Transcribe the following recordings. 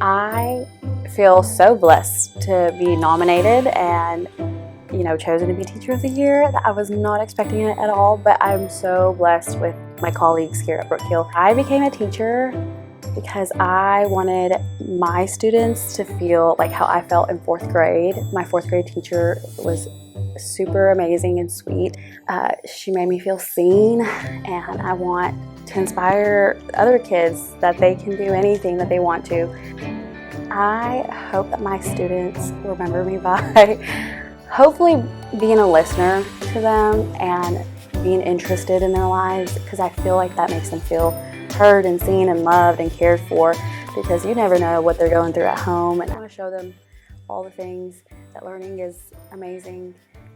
I feel so blessed to be nominated and chosen to be Teacher of the Year. I was not expecting it at all, but I'm so blessed with my colleagues here at Brookhill. I became a teacher because I wanted my students to feel like how I felt in 4th grade. My 4th grade teacher was super amazing and sweet. She made me feel seen, and I want to inspire other kids that they can do anything that they want to. I hope that my students remember me by hopefully being a listener to them and being interested in their lives, because I feel like that makes them feel heard and seen and loved and cared for, because you never know what they're going through at home. And I want to show them all the things that learning is amazing,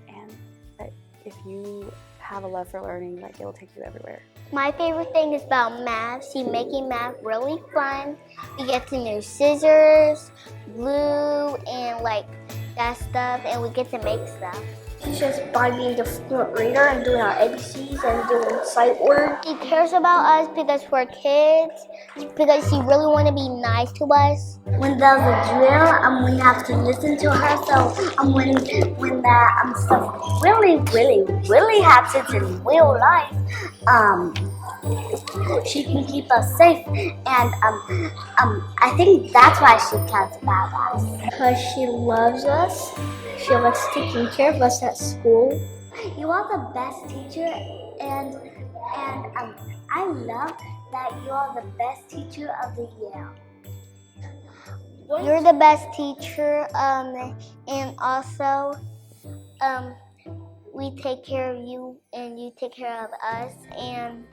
and that if you have a love for learning, like, it'll take you everywhere. My favorite thing is about math. See, making math really fun. We get to know scissors, glue, and that stuff, and we get to make stuff. Teach us by being the fluent reader and doing our ABCs and doing sight work. He cares about us because we're kids, because he really wants to be nice to us. When there's a drill, we have to listen to her. So when that stuff really happens in real life, she can keep us safe, and I think that's why she cares about us. Because she loves us. She loves taking care of us at school. You are the best teacher, and I love that you are the best teacher of the year. You're the best teacher, and also we take care of you, and you take care of us, and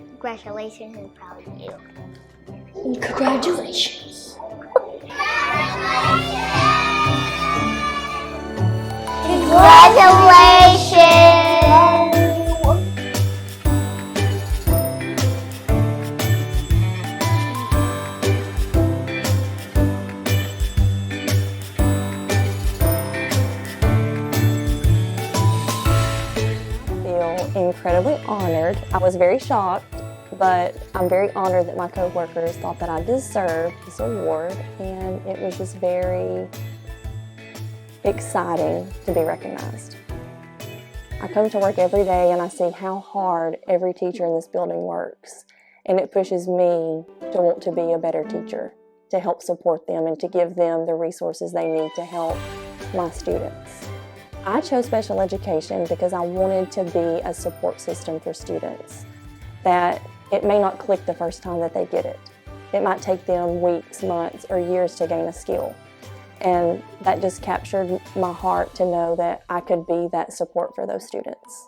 congratulations, and proud of you. And congratulations. Incredibly honored. I was very shocked, but I'm very honored that my co-workers thought that I deserved this award, and it was just very exciting to be recognized. I come to work every day and I see how hard every teacher in this building works, and it pushes me to want to be a better teacher, to help support them and to give them the resources they need to help my students. I chose special education because I wanted to be a support system for students, that it may not click the first time that they get it. It might take them weeks, months, or years to gain a skill. And that just captured my heart to know that I could be that support for those students.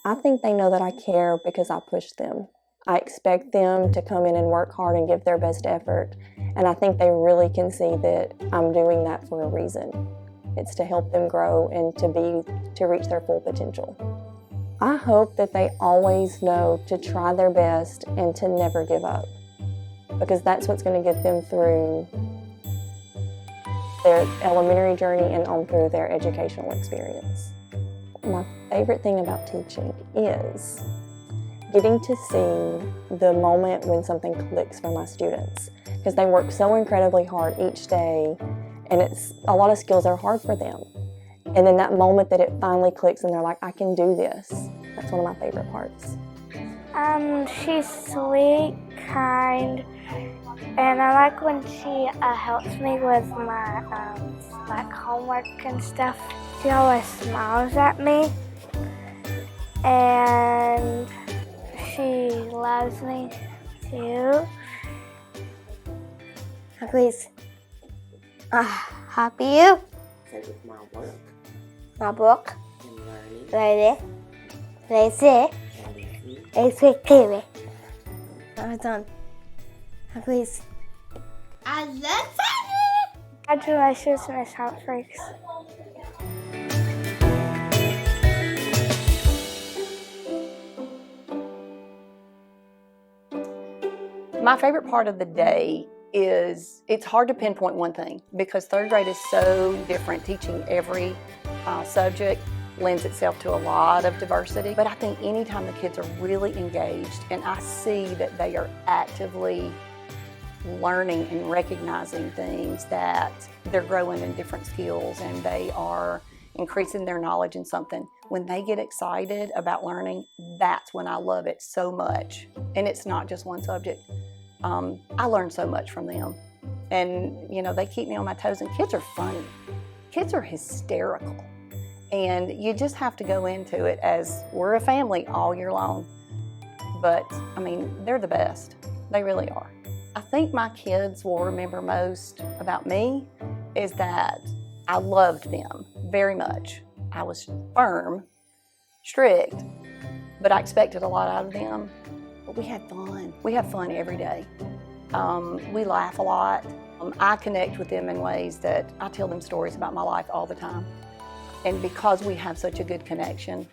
I think they know that I care because I push them. I expect them to come in and work hard and give their best effort. And I think they really can see that I'm doing that for a reason. It's to help them grow and to reach their full potential. I hope that they always know to try their best and to never give up, because that's what's going to get them through their elementary journey and on through their educational experience. My favorite thing about teaching is getting to see the moment when something clicks for my students, because they work so incredibly hard each day, and a lot of skills are hard for them. And then that moment that it finally clicks and they're like, I can do this. That's one of my favorite parts. She's sweet, kind, and I like when she helps me with my homework and stuff. She always smiles at me, and she loves me too. Please. Happy you? My book. Ready? Lazy. Effective. I'm done. Please. I love it. Congratulations, Miss Humphries. My favorite part of the day is it's hard to pinpoint one thing because third grade is so different. Teaching every subject lends itself to a lot of diversity. But I think anytime the kids are really engaged and I see that they are actively learning and recognizing things that they're growing in different skills and they are increasing their knowledge in something. When they get excited about learning, that's when I love it so much. And it's not just one subject. I learn so much from them. And, you know, they keep me on my toes, and kids are funny. Kids are hysterical. And you just have to go into it as we're a family all year long. But, I mean, they're the best. They really are. I think my kids will remember most about me is that I loved them very much. I was firm, strict, but I expected a lot out of them. But we had fun. We have fun every day. We laugh a lot. I connect with them in ways that I tell them stories about my life all the time. And because we have such a good connection,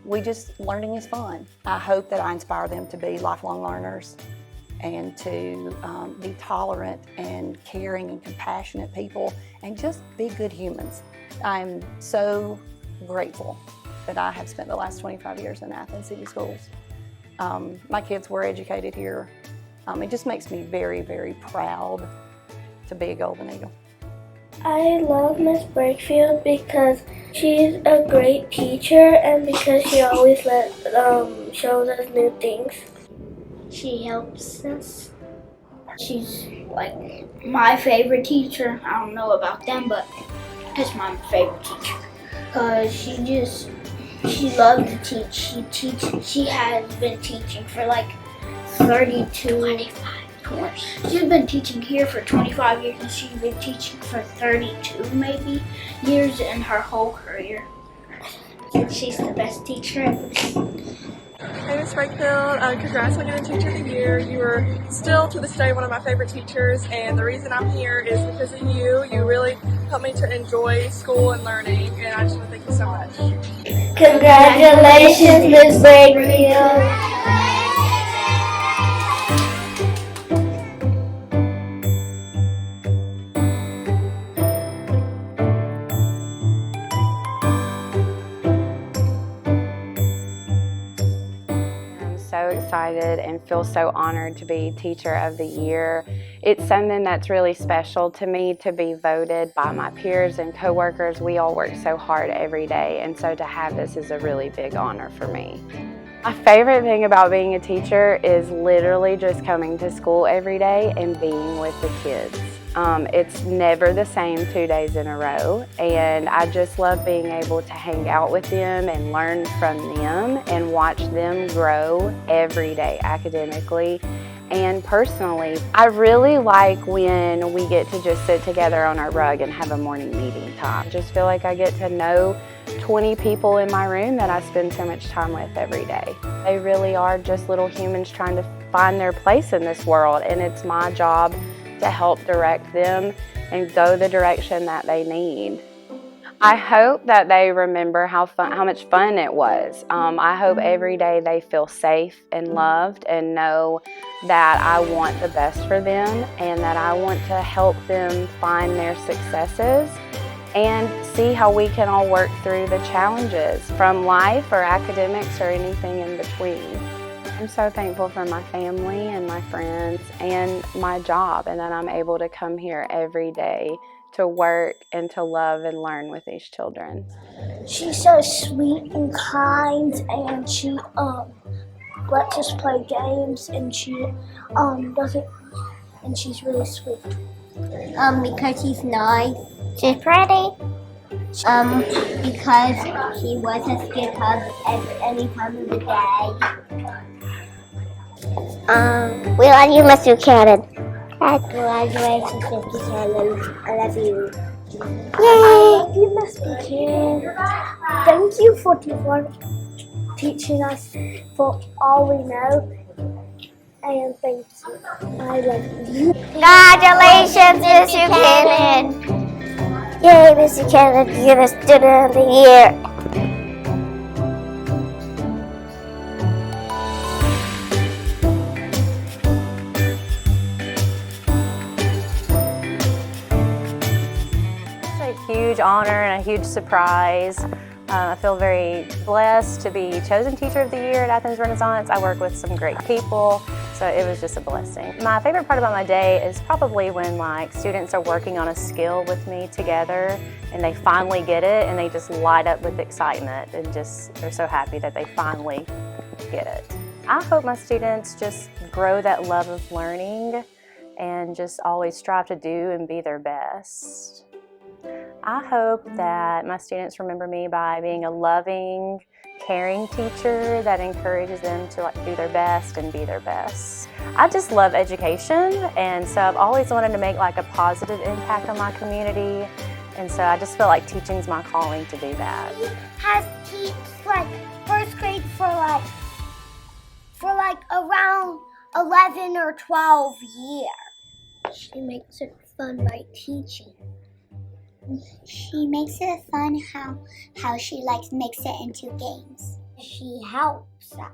learning is fun. I hope that I inspire them to be lifelong learners and to be tolerant and caring and compassionate people and just be good humans. I'm so grateful that I have spent the last 25 years in Athens City Schools. My kids were educated here. It just makes me very, very proud to be a Golden Eagle. I love Miss Breakfield because she's a great teacher and because she always shows us new things. She helps us. She's like my favorite teacher. I don't know about them, but it's my favorite teacher because she loves to teach. She has been teaching for like 25. She's been teaching here for 25 years, and she's been teaching for 32 maybe years in her whole career. She's the best teacher ever. Hey, Ms. Breakfield, congrats on getting Teacher of the Year. You are still, to this day, one of my favorite teachers, and the reason I'm here is because of you. You really helped me to enjoy school and learning, and I just want to thank you so much. Congratulations, Miss Breakfield. So excited and feel so honored to be Teacher of the Year. It's something that's really special to me to be voted by my peers and coworkers. We all work so hard every day, and so to have this is a really big honor for me. My favorite thing about being a teacher is literally just coming to school every day and being with the kids. It's never the same 2 days in a row, and I just love being able to hang out with them and learn from them and watch them grow every day academically and personally. I really like when we get to just sit together on our rug and have a morning meeting time. Just feel like I get to know 20 people in my room that I spend so much time with every day. They really are just little humans trying to find their place in this world, and it's my job to help direct them and go the direction that they need. I hope that they remember how much fun it was. I hope every day they feel safe and loved and know that I want the best for them and that I want to help them find their successes and see how we can all work through the challenges from life or academics or anything in between. I'm so thankful for my family and my friends and my job, and that I'm able to come here every day to work and to love and learn with these children. She's so sweet and kind, and she lets us play games, and she and she's really sweet. Because she's nice. She's pretty. Because she lets us give hugs at any time of the day. We love you, Mr. Buchanan. Congratulations, Mr. Buchanan. I love you. Yay! I love you, Miss Buchanan. Thank you for teaching us for all we know. And thank you. I love you. Congratulations, Mr. Buchanan. Yay, Mr. Buchanan, you're the Student of the Year. Huge honor and a huge surprise. I feel very blessed to be chosen Teacher of the Year at Athens Renaissance. I work with some great people. So it was just a blessing. My favorite part about my day is probably when students are working on a skill with me together and they finally get it and they just light up with excitement and just they're so happy that they finally get it. I hope my students just grow that love of learning and just always strive to do and be their best. I hope that my students remember me by being a loving, caring teacher that encourages them to do their best and be their best. I just love education, and so I've always wanted to make a positive impact on my community, and so I just feel like teaching's my calling to do that. Has teach first grade for around 11 or 12 years. She makes it fun by teaching. She makes it fun how she makes it into games. She helps us.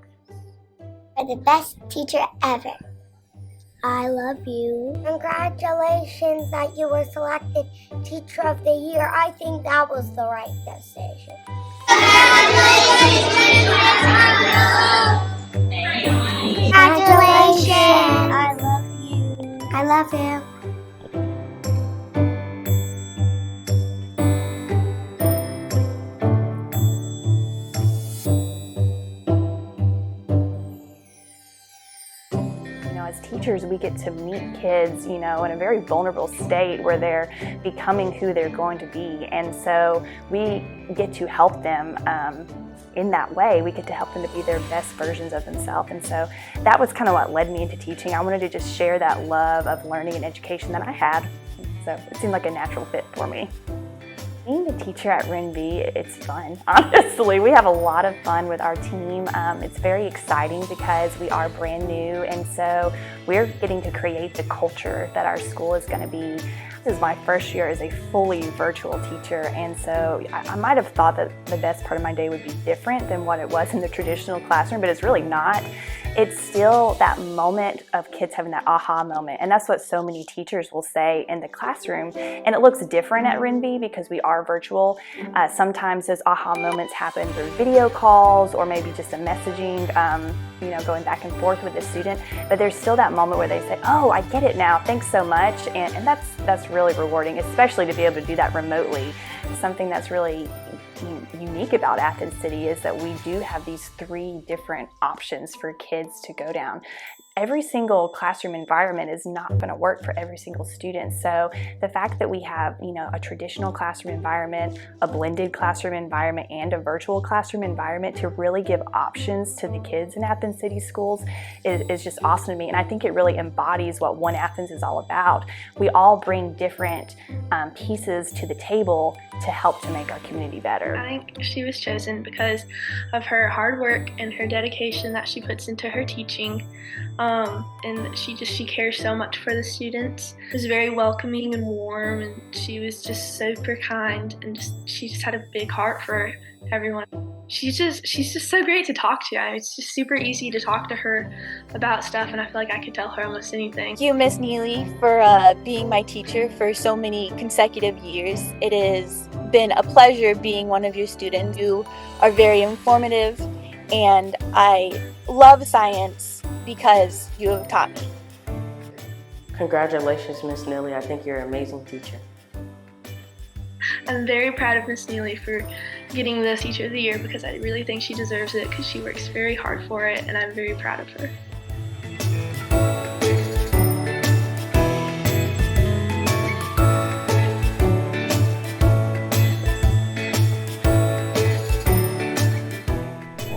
You're the best teacher ever. I love you. Congratulations that you were selected Teacher of the Year. I think that was the right decision. Congratulations. I love you. I love you. As teachers, we get to meet kids, in a very vulnerable state where they're becoming who they're going to be. And so we get to help them in that way. We get to help them to be their best versions of themselves. And so that was kind of what led me into teaching. I wanted to just share that love of learning and education that I had. So it seemed like a natural fit for me. Being a teacher at RenV, it's fun, honestly. We have a lot of fun with our team. It's very exciting because we are brand new, and so we're getting to create the culture that our school is going to be. This is my first year as a fully virtual teacher, and so I might have thought that the best part of my day would be different than what it was in the traditional classroom, but it's really not. It's still that moment of kids having that aha moment, and that's what so many teachers will say in the classroom. And it looks different at RenV because we are virtual. Sometimes those aha moments happen through video calls or maybe just a messaging, going back and forth with the student. But there's still that moment where they say, "Oh, I get it now. Thanks so much," and that's really rewarding, especially to be able to do that remotely. Something that's really unique about Athens City is that we do have these 3 different options for kids to go down. Every single classroom environment is not going to work for every single student. So the fact that we have, a traditional classroom environment, a blended classroom environment, and a virtual classroom environment to really give options to the kids in Athens City schools is just awesome to me. And I think it really embodies what One Athens is all about. We all bring different pieces to the table to help to make our community better. I think she was chosen because of her hard work and her dedication that she puts into her teaching. And she cares so much for the students. She was very welcoming and warm, and she was just super kind, and she just had a big heart for everyone. She's just so great to talk to. It's just super easy to talk to her about stuff, and I feel like I could tell her almost anything. Thank you, Miss Neely, for being my teacher for so many consecutive years. It has been a pleasure being one of your students. You are very informative, and I love science because you have taught me. Congratulations, Miss Neely. I think you're an amazing teacher. I'm very proud of Miss Neely for getting the Teacher of the Year because I really think she deserves it because she works very hard for it, and I'm very proud of her.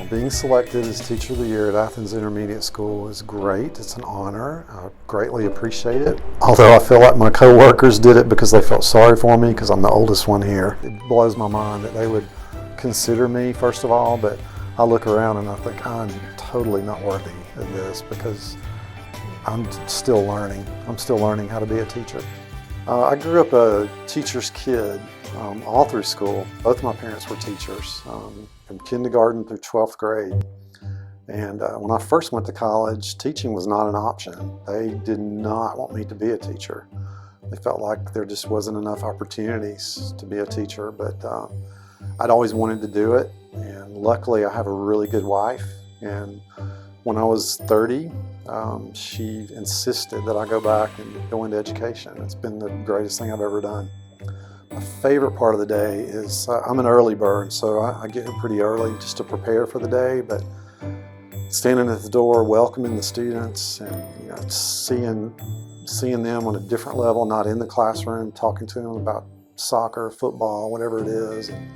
Being selected as Teacher of the Year at Athens Intermediate School is great. It's an honor. I greatly appreciate it. Although I feel like my co-workers did it because they felt sorry for me because I'm the oldest one here. It blows my mind that they would consider me, first of all, but I look around and I think I'm totally not worthy of this because I'm still learning. I'm still learning how to be a teacher. I grew up a teacher's kid all through school. Both my parents were teachers. From kindergarten through 12th grade. And when I first went to college, teaching was not an option. They did not want me to be a teacher. They felt like there just wasn't enough opportunities to be a teacher, but I'd always wanted to do it. And luckily I have a really good wife. And when I was 30, She insisted that I go back and go into education. It's been the greatest thing I've ever done. My favorite part of the day is I'm an early bird, so I get here pretty early just to prepare for the day, but standing at the door, welcoming the students, and seeing them on a different level, not in the classroom, talking to them about soccer, football, whatever it is, and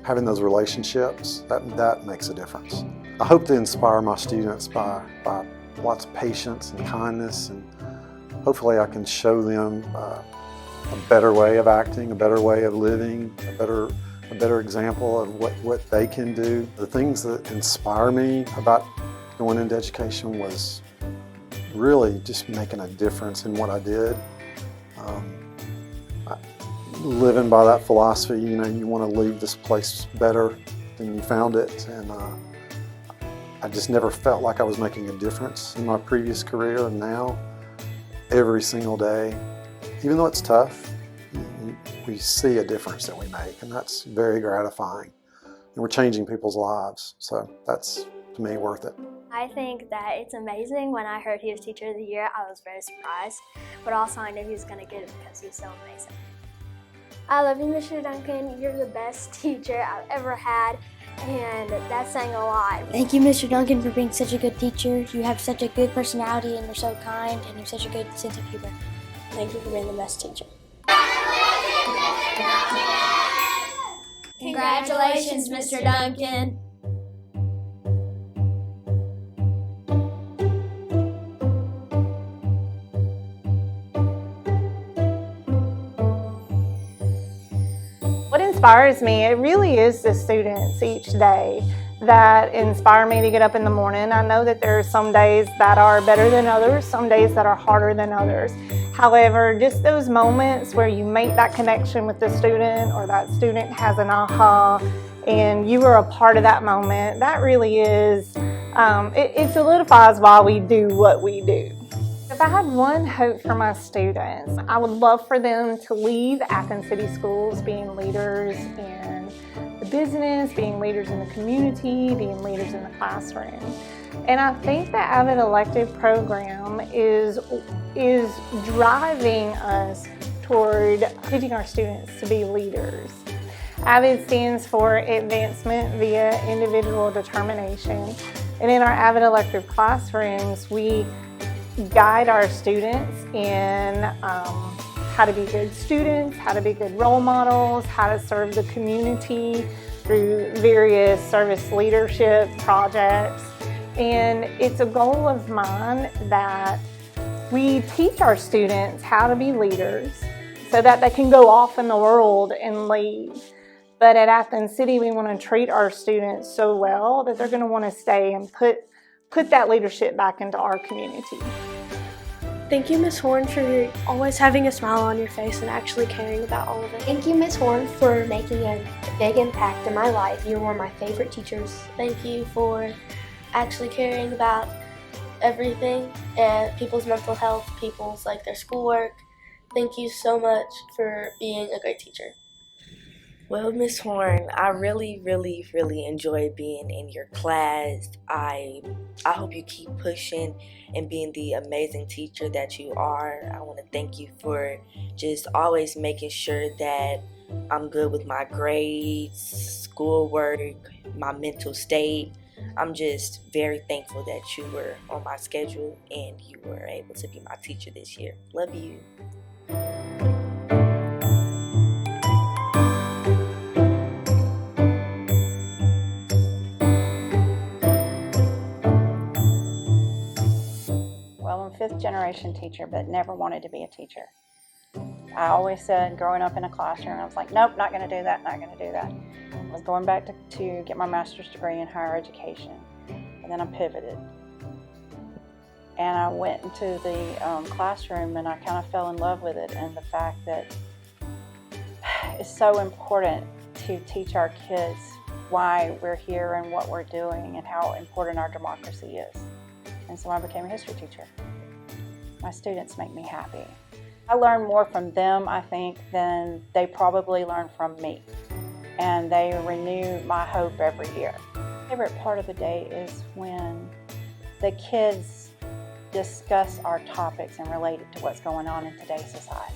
having those relationships, that makes a difference. I hope to inspire my students by lots of patience and kindness, and hopefully I can show them a better way of acting, a better way of living, a better example of what they can do. The things that inspire me about going into education was really just making a difference in what I did. Living by that philosophy, you want to leave this place better than you found it, and I just never felt like I was making a difference in my previous career, and now every single day, even though it's tough, we see a difference that we make, and that's very gratifying. And we're changing people's lives, so that's, to me, worth it. I think that it's amazing. When I heard he was Teacher of the Year, I was very surprised, but also I knew he was going to get it because he's so amazing. I love you, Mr. Duncan. You're the best teacher I've ever had, and that's saying a lot. Thank you, Mr. Duncan, for being such a good teacher. You have such a good personality, and you're so kind, and you have such a good sense of humor. Thank you for being the best teacher. Congratulations, Mr. Duncan. What inspires me, it really is the students each day that inspire me to get up in the morning. I know that there are some days that are better than others, some days that are harder than others. However, just those moments where you make that connection with the student, or that student has an aha and you are a part of that moment, that really is, it solidifies why we do what we do. If I had one hope for my students, I would love for them to leave Athens City Schools being leaders in the business, being leaders in the community, being leaders in the classroom. And I think the Avid Elective program is driving us toward teaching our students to be leaders. AVID stands for Advancement via Individual Determination. And in our AVID Elective classrooms, we guide our students in how to be good students, how to be good role models, how to serve the community through various service leadership projects. And it's a goal of mine that we teach our students how to be leaders so that they can go off in the world and lead. But at Athens City, we want to treat our students so well that they're going to want to stay and put that leadership back into our community. Thank you, Ms. Horn, for always having a smile on your face and actually caring about all of it. Thank you, Ms. Horn, for making a big impact in my life. You're one of my favorite teachers. Thank you for actually caring about everything, people's mental health, people's their schoolwork. Thank you so much for being a great teacher. Well, Ms. Horn, I really enjoy being in your class. I hope you keep pushing and being the amazing teacher that you are. I want to thank you for just always making sure that I'm good with my grades, schoolwork, my mental state. I'm just very thankful that you were on my schedule and you were able to be my teacher this year. Love you. Fifth generation teacher, but never wanted to be a teacher. I always said, growing up in a classroom, I was like, nope, not going to do that, not going to do that. I was going back to get my master's degree in higher education, and then I pivoted. And I went into the classroom, and I kind of fell in love with it, and the fact that it's so important to teach our kids why we're here and what we're doing and how important our democracy is. And so I became a history teacher. My students make me happy. I learn more from them, I think, than they probably learn from me. And they renew my hope every year. My favorite part of the day is when the kids discuss our topics and relate it to what's going on in today's society,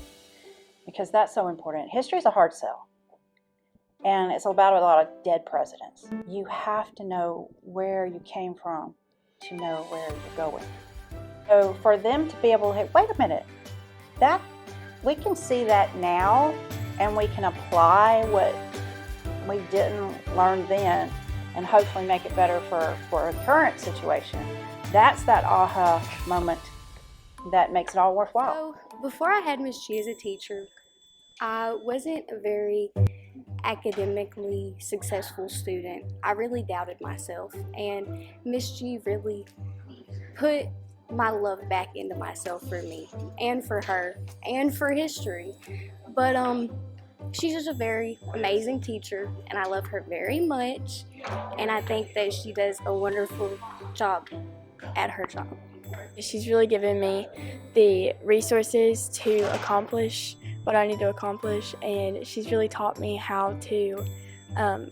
because that's so important. History is a hard sell, and it's about a lot of dead presidents. You have to know where you came from to know where you're going. So for them to be able to, wait a minute, that we can see that now, and we can apply what we didn't learn then and hopefully make it better for a current situation. That's that aha moment that makes it all worthwhile. So before I had Miss G as a teacher, I wasn't a very academically successful student. I really doubted myself, and Miss G really put my love back into myself for me and for her and for history. But she's just a very amazing teacher, and I love her very much, and I think that she does a wonderful job at her job. She's really given me the resources to accomplish what I need to accomplish, and she's really taught me how to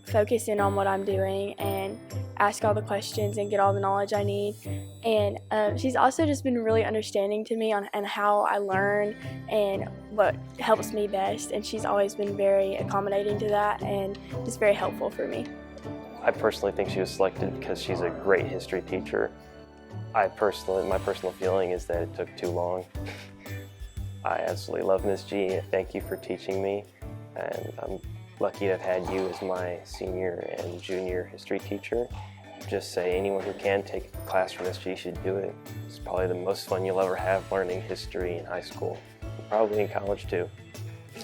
focus in on what I'm doing and ask all the questions and get all the knowledge I need. And she's also just been really understanding to me on how I learn and what helps me best, and she's always been very accommodating to that and just very helpful for me. I personally think she was selected because she's a great history teacher. My personal feeling is that it took too long. I absolutely love Ms. G. Thank you for teaching me, and I'm lucky to have had you as my senior and junior history teacher. Just say anyone who can take a class from Ms. G should do it. It's probably the most fun you'll ever have learning history in high school, and probably in college too.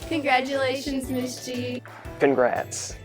Congratulations, Ms. G. Congrats.